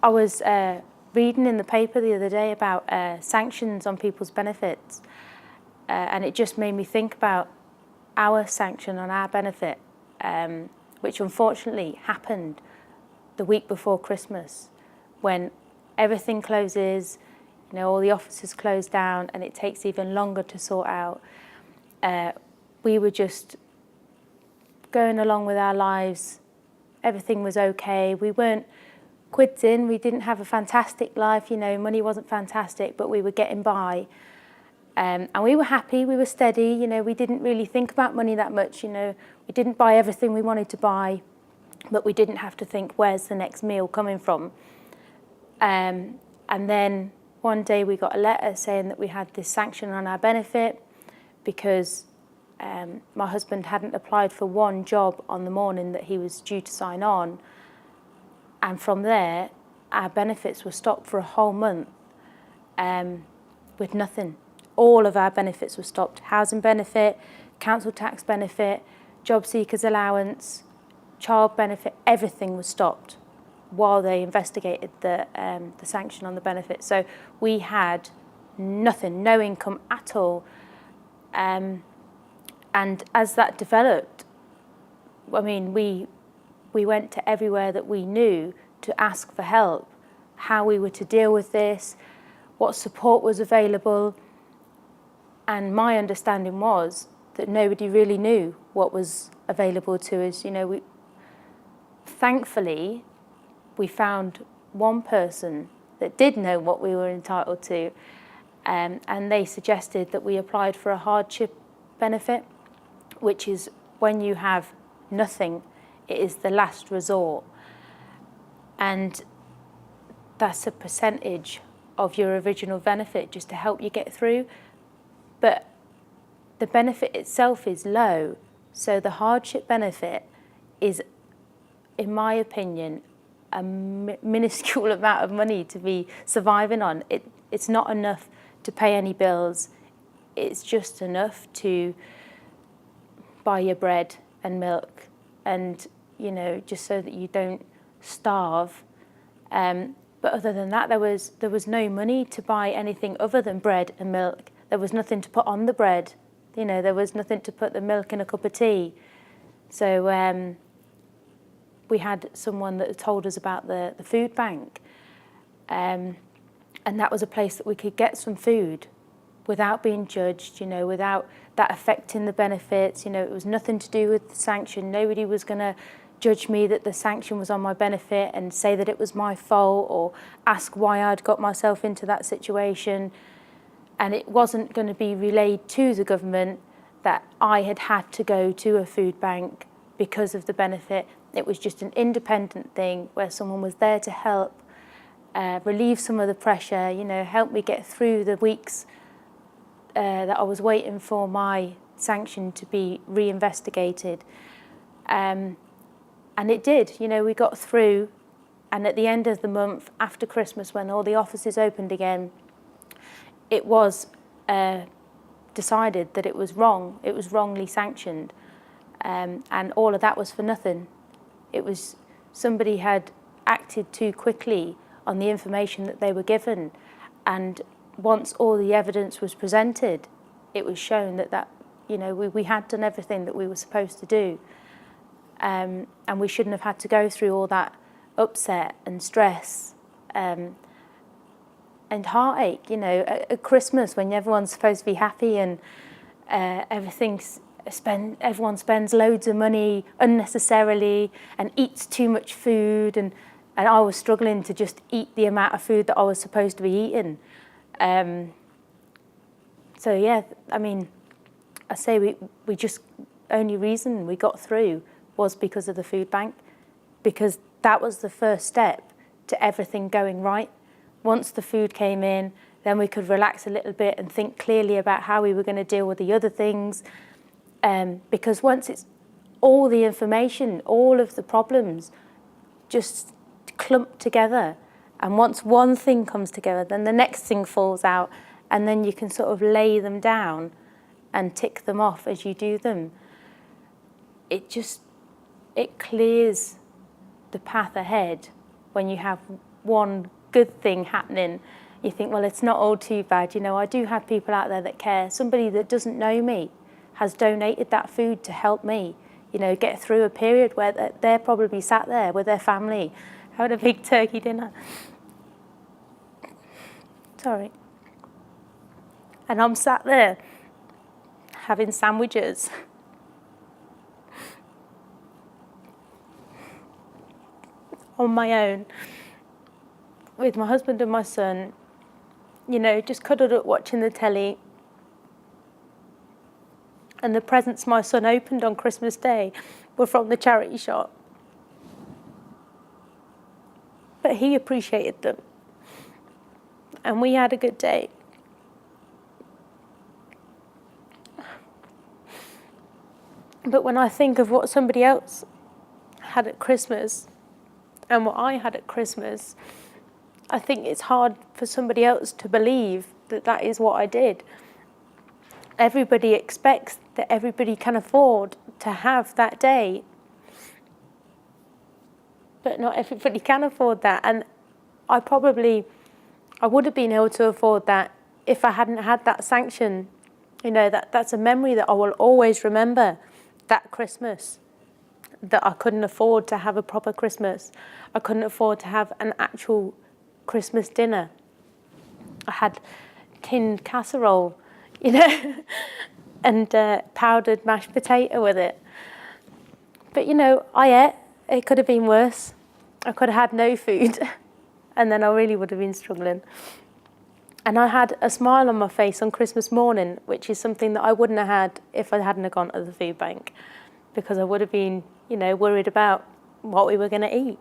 I was reading in the paper the other day about sanctions on people's benefits, and it just made me think about our sanction on our benefit, which unfortunately happened the week before Christmas, when everything closes, you know, all the offices close down, and it takes even longer to sort out. We were just going along with our lives. Everything was okay. We weren't quids in. We didn't have a fantastic life. You know, money wasn't fantastic, but we were getting by. And we were happy. We were steady. You know, we didn't really think about money that much. You know, we didn't buy everything we wanted to buy, but we didn't have to think, where's the next meal coming from? And then one day we got a letter saying that we had this sanction on our benefit because my husband hadn't applied for one job on the morning that he was due to sign on. And from there, our benefits were stopped for a whole month with nothing. All of our benefits were stopped. Housing benefit, council tax benefit, job seekers allowance, child benefit, everything was stopped while they investigated the sanction on the benefit. So we had nothing, no income at all. And as that developed, I mean, we went to everywhere that we knew to ask for help, how we were to deal with this, what support was available. And my understanding was that nobody really knew what was available to us. You know, thankfully, we found one person that did know what we were entitled to, and they suggested that we applied for a hardship benefit, which is when you have nothing, it is the last resort. And that's a percentage of your original benefit just to help you get through. But the benefit itself is low, so the hardship benefit is, in my opinion, a minuscule amount of money to be surviving on. It's not enough to pay any bills. It's just enough to buy your bread and milk, and you know, just so that you don't starve. But other than that, there was no money to buy anything other than bread and milk. There was nothing to put on the bread. You know, there was nothing to put the milk in a cup of tea. So we had someone that told us about the food bank, and that was a place that we could get some food without being judged, you know, without that affecting the benefits. You know, it was nothing to do with the sanction. Nobody was going to judge me that the sanction was on my benefit and say that it was my fault or ask why I'd got myself into that situation. And it wasn't going to be relayed to the government that I had to go to a food bank because of the benefit. It was just an independent thing where someone was there to help, relieve some of the pressure, you know, help me get through the weeks that I was waiting for my sanction to be reinvestigated. And it did, you know, we got through. And at the end of the month, after Christmas, when all the offices opened again, it was decided that it was wrong. It was wrongly sanctioned. And all of that was for nothing. It was somebody had acted too quickly on the information that they were given. And once all the evidence was presented, it was shown that you know, we had done everything that we were supposed to do. And we shouldn't have had to go through all that upset and stress and heartache, you know, at Christmas when everyone's supposed to be happy and everyone spends loads of money unnecessarily and eats too much food, and I was struggling to just eat the amount of food that I was supposed to be eating. So yeah, I mean, I say we just, only reason we got through was because of the food bank, because that was the first step to everything going right. Once the food came in, then we could relax a little bit and think clearly about how we were going to deal with the other things. Because once it's all the information, all of the problems just clumped together, and once one thing comes together, then the next thing falls out, and then you can sort of lay them down and tick them off as you do them. It clears the path ahead when you have one good thing happening, you think, well, it's not all too bad. You know, I do have people out there that care. Somebody that doesn't know me has donated that food to help me, you know, get through a period where they're probably sat there with their family having a big turkey dinner. Sorry. And I'm sat there having sandwiches. On my own, with my husband and my son, you know, just cuddled up watching the telly. And the presents my son opened on Christmas Day were from the charity shop. But he appreciated them. And we had a good day. But when I think of what somebody else had at Christmas and what I had at Christmas, I think it's hard for somebody else to believe that that is what I did. Everybody expects that everybody can afford to have that day. But not everybody can afford that. And I would have been able to afford that if I hadn't had that sanction. You know, that's a memory that I will always remember, that Christmas. That I couldn't afford to have a proper Christmas. I couldn't afford to have an actual Christmas dinner. I had tinned casserole, you know, and powdered mashed potato with it. But, you know, I ate. It could have been worse. I could have had no food, and then I really would have been struggling. And I had a smile on my face on Christmas morning, which is something that I wouldn't have had if I hadn't have gone to the food bank, because I would have been, you know, worried about what we were going to eat.